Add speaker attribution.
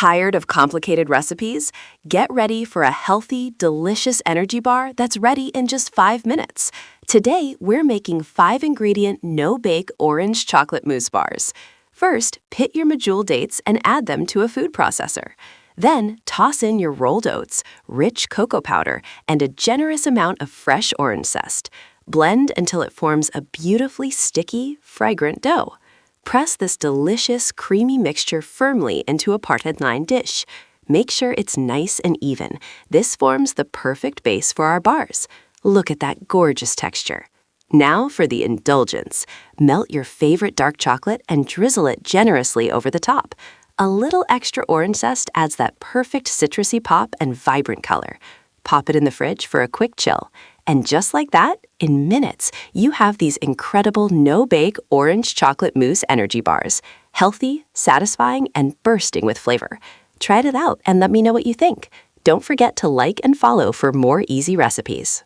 Speaker 1: Tired of complicated recipes? Get ready for a healthy, delicious energy bar that's ready in just 5 minutes. Today, we're making 5-ingredient, no-bake orange chocolate mousse bars. First, pit your medjool dates and add them to a food processor. Then, toss in your rolled oats, rich cocoa powder, and a generous amount of fresh orange zest. Blend until it forms a beautifully sticky, fragrant dough. Press this delicious, creamy mixture firmly into a parted line dish. Make sure it's nice and even. This forms the perfect base for our bars. Look at that gorgeous texture. Now for the indulgence. Melt your favorite dark chocolate and drizzle it generously over the top. A little extra orange zest adds that perfect citrusy pop and vibrant color. Pop it in the fridge for a quick chill. And just like that, in minutes, you have these incredible no-bake orange chocolate mousse energy bars. Healthy, satisfying, and bursting with flavor. Try it out and let me know what you think. Don't forget to like and follow for more easy recipes.